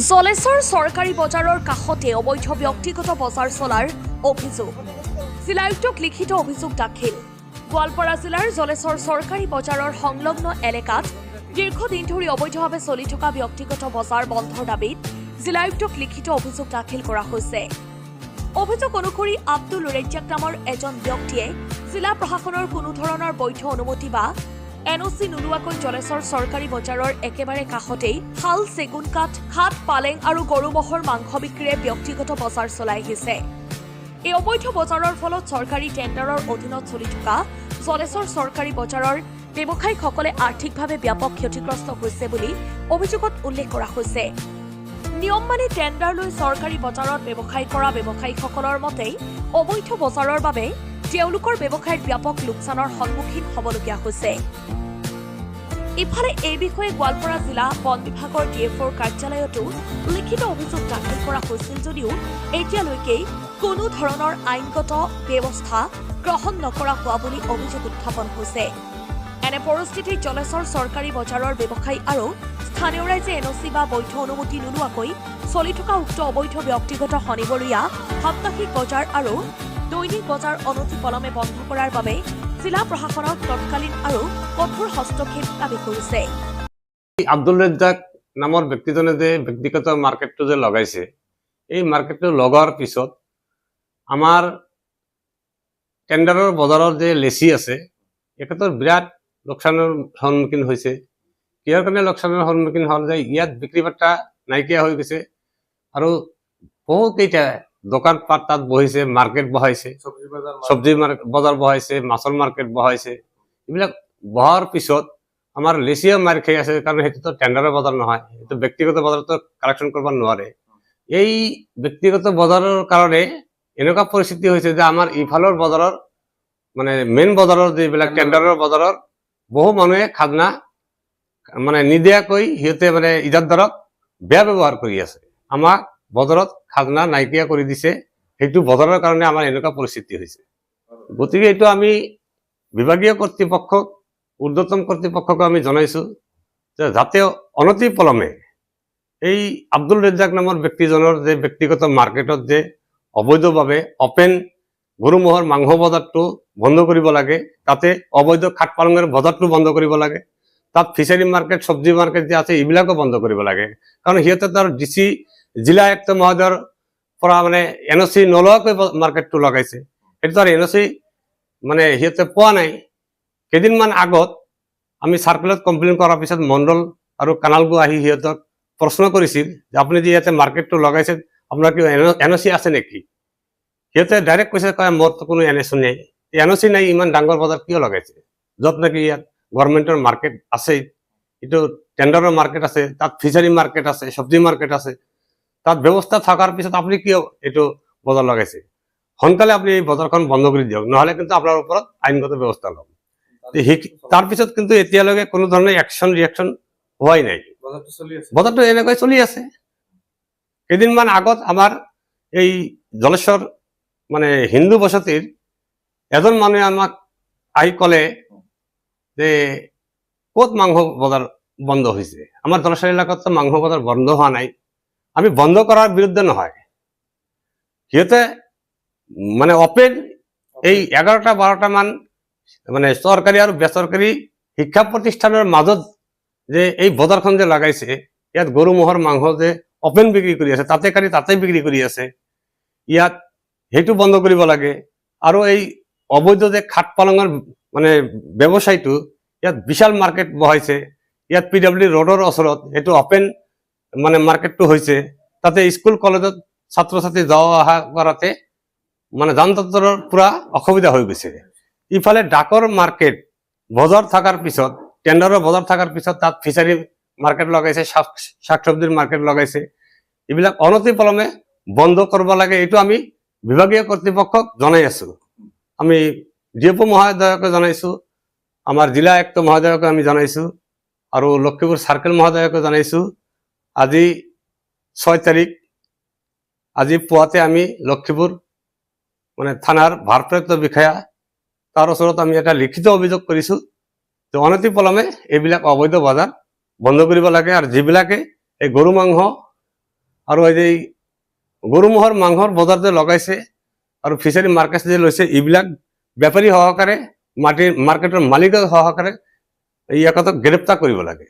জলেশ্বৰ চৰকাৰী বজাৰৰ কাষতে অবৈধ ব্যক্তিগত বজাৰ চলাৰ অভিযোগ। জিলা আয়ুক্তক লিখিত অভিযোগ দাখিল। গোৱালপাৰা জিলাৰ জলেশ্বৰ চৰকাৰী বজাৰৰ সংলগ্ন এলেকাত দীৰ্ঘদিন ধৰি অবৈধভাৱে চলি থকা ব্যক্তিগত বজাৰ বন্ধৰ দাবীত জিলা আয়ুক্তক লিখিত অভিযোগ দাখিল কৰা হৈছে। অভিযোগ অনুসৰি আব্দুল ৰেজ্জাক নামৰ এজন ব্যক্তিয়ে জিলা প্ৰশাসনৰ কোনো ধৰণৰ বৈধ অনুমতি বা এনঅচি নোলোৱাকৈ জলেশ্বৰ চৰকাৰী বজাৰৰ একেবাৰে কাষতেই শাল, চেগুন কাঠ, খাট, পালেং আৰু গৰু মহৰ মাংস বিক্ৰীৰে ব্যক্তিগত বজাৰ চলাই আহিছে। এই অবৈধ বজাৰৰ ফলত চৰকাৰী টেণ্ডাৰৰ অধীনত চলি থকা জলেশ্বৰ চৰকাৰী বজাৰৰ ব্যৱসায়ীসকলে আৰ্থিকভাৱে ব্যাপক ক্ষতিগ্ৰস্ত হৈছে বুলি অভিযোগত উল্লেখ কৰা হৈছে। নিয়ম মানি টেণ্ডাৰ লৈ চৰকাৰী বজাৰত ব্যৱসায় কৰা ব্যৱসায়ীসকলৰ মতে অবৈধ বজাৰৰ বাবে তেওঁলোকৰ ব্যৱসায়ত ব্যাপক লোকচানৰ সন্মুখীন হ'বলগীয়া হৈছে। ইফালে এই বিষয়ে গোৱালপাৰা জিলা বন বিভাগৰ ডিএফঅ'ৰ কাৰ্যালয়তো লিখিত অভিযোগ দাখিল কৰা হৈছিল যদিও এতিয়ালৈকে কোনো ধৰণৰ আইনগত ব্যৱস্থা গ্ৰহণ নকৰা হোৱা বুলি অভিযোগ উত্থাপন হৈছে। এনে পৰিস্থিতিত জলেশ্বৰ চৰকাৰী বজাৰৰ ব্যৱসায়ী আৰু স্থানীয় ৰাইজে এনঅচি বা বৈধ অনুমতি নোলোৱাকৈ চলি থকা উক্ত অবৈধ ব্যক্তিগত শনিবৰীয়া সাপ্তাহিক বজাৰ আৰু দৈনিক বজাৰ অনতিপলমে বন্ধ কৰাৰ বাবে জিলা প্ৰশাসনক তৎকালীন আৰু কঠোৰ হস্তক্ষেপ দাবী কৰিছে। আব্দুল ৰেজ্জাক নামৰ ব্যক্তিজনে যে ব্যক্তিগত মাৰ্কেটটো যে লগাইছে, এই মাৰ্কেটটো লগাৰ পিছত আমাৰ টেণ্ডাৰৰ বজাৰৰ যে লেচি আছে এখেতৰ বিৰাট লোকচানৰ সন্মুখীন হৈছে। কিহৰ কাৰণে লোকচানৰ সন্মুখীন হ'ল যে ইয়াত বিক্ৰী বাৰ্তা নাইকিয়া হৈ গৈছে আৰু বহুকেইটা দোকান পাট তাত বহিছে, মাৰ্কেট বহাইছে, চব্জি বজাৰ বহাইছে, মাছৰ মাৰ্কেট বহাইছে। এইবিলাক বহাৰ পিছত আমাৰ লেচিয়া মাৰ খাই আছে, কাৰণ সেইটোতো টেণ্ডাৰৰ বজাৰ নহয়, সেইটো ব্যক্তিগত বজাৰতো কালেকশ্যন কৰিব নোৱাৰে। এই ব্যক্তিগত বজাৰৰ কাৰণে এনেকুৱা পৰিস্থিতি হৈছে যে আমাৰ ইফালৰ বজাৰৰ মানে মেইন বজাৰৰ যিবিলাক টেণ্ডাৰৰ বজাৰৰ বহু মানুহে খাজনা মানে নিদিয়াকৈ সিহঁতে মানে ইজাতদাৰক বেয়া ব্যৱহাৰ কৰি আছে। আমাক বজাৰত খাজনা নাইকিয়া কৰি দিছে, সেইটো বজাৰৰ কাৰণে আমাৰ এনেকুৱা পৰিস্থিতি হৈছে। গতিকে এইটো আমি বিভাগীয় কৰ্তৃপক্ষক, ঊৰ্ধ্বতম কৰ্তৃপক্ষক আমি জনাইছো যে যাতে অনতিপলমে এই আব্দুল ৰেজ্জাক নামৰ ব্যক্তিজনৰ যে ব্যক্তিগত মাৰ্কেটত যে অবৈধভাৱে অপেন গৰু মহৰ মাংস বজাৰটো বন্ধ কৰিব লাগে, তাতে অবৈধ খাট পালঙৰ বজাৰটো বন্ধ কৰিব লাগে, তাত ফিচাৰী মাৰ্কেট, চব্জি মাৰ্কেট যে আছে এইবিলাকো বন্ধ কৰিব লাগে। কাৰণ সিহঁতে তাৰ ডিচি জিলা আয়ুক্ত মহোদয়ৰ পৰা মানে এনঅচি নলোৱাকৈ মাৰ্কেটটো লগাইছে। সেইটো তাৰ এনঅচি মানে সিহঁতে পোৱা নাই। কেইদিনমান আগত আমি চাৰ্কুলত কমপ্লেইন কৰাৰ পিছত মণ্ডল আৰু কানালগো আহি সিহঁতক প্ৰশ্ন কৰিছিল যে আপুনি যে ইয়াতে মাৰ্কেটটো লগাইছে আপোনাৰ কি এনঅচি আছে নেকি? সিহঁতে ডাইৰেক্ট কৈছে, কয় মোৰতো কোনো এনঅচি নাই। এনঅচি নাই, ইমান ডাঙৰ বজাৰ কিয় লগাইছে য'ত নেকি ইয়াত গভৰ্ণমেণ্টৰ মাৰ্কেট আছে, এইটো টেণ্ডাৰৰ মাৰ্কেট আছে, তাত ফিচাৰী মাৰ্কেট আছে, চব্জি মাৰ্কেট আছে, তাত ব্যৱস্থা থকাৰ পিছত আপুনি কিয় এইটো বজাৰ লগাইছে? সোনকালে আপুনি এই বজাৰখন বন্ধ কৰি দিয়ক, নহ'লে কিন্তু আপোনাৰ ওপৰত আইনগত ব্যৱস্থা ল'ম। তাৰপিছত কিন্তু এতিয়ালৈকে কোনো ধৰণৰ ৰিয়েকশ্যন হোৱাই নাই। বজাৰটো এনেকৈ চলি আছে। কেইদিনমান আগত আমাৰ এই জলেশ্বৰ মানে হিন্দু বসতিৰ এজন মানুহে আমাক আহি ক'লে যে ক'ত মাংস বজাৰ বন্ধ হৈছে? আমাৰ জলেশ্বৰ এলেকাততো মাংস বজাৰ বন্ধ হোৱা নাই। আমি বন্ধ কৰাৰ বিৰুদ্ধে নহয়, সিহঁতে মানে অপেন এই 11-12টা মান মানে চৰকাৰী আৰু বেচৰকাৰী শিক্ষা প্ৰতিষ্ঠানৰ মাজত যে এই বজাৰখন যে লগাইছে, ইয়াত গৰু মহৰ মাংস যে অপেন বিক্ৰী কৰি আছে, তাতে কাটি তাতে বিক্ৰী কৰি আছে, ইয়াত সেইটো বন্ধ কৰিব লাগে। আৰু এই অবৈধ যে খাট পালঙৰ মানে ব্যৱসায়টো, ইয়াত বিশাল মাৰ্কেট বহাইছে, ইয়াত PWD ৰোডৰ ওচৰত এইটো অপেন মানে মাৰ্কেটটো হৈছে, তাতে স্কুল কলেজত ছাত্ৰ ছাত্ৰী যোৱা অহা কৰাতে মানে যান জঁটৰ পুৰা অসুবিধা হৈ গৈছে। ইফালে ডাকৰ মাৰ্কেট বজাৰ থকাৰ পিছত, টেণ্ডাৰৰ বজাৰ থকাৰ পিছত তাত ফিচাৰী মাৰ্কেট লগাইছে, শাক চব্জিৰ মাৰ্কেট লগাইছে। এইবিলাক অনতিপলমে বন্ধ কৰিব লাগে, এইটো আমি বিভাগীয় কৰ্তৃপক্ষক জনাই আছো। আমি ডিএফঅ মহোদয়কে জনাইছো, আমাৰ জিলা আয়ুক্ত মহোদয়কে আমি জনাইছো, আৰু লক্ষীপুৰ চাৰ্কেল মহোদয়কে জনাইছো। আজি 6 তাৰিখ, আজি পুৱাতে আমি লক্ষীপুৰ মানে থানাৰ ভাৰপ্ৰাপ্ত বিষয়া তাৰ ওচৰত আমি এটা লিখিত অভিযোগ কৰিছো যে অনতিপলমে এইবিলাক অবৈধ বজাৰ বন্ধ কৰিব লাগে, আৰু যিবিলাকে এই গৰু মাংস আৰু এই যে গৰু ম'হৰ মাংসৰ বজাৰ যে লগাইছে আৰু ফিচাৰী মাৰ্কেট যে লৈছে, এইবিলাক বেপাৰী সহকাৰে মাৰ্কেটৰ মালিক সহকাৰে ইয়াক গ্ৰেপ্তাৰ কৰিব লাগে।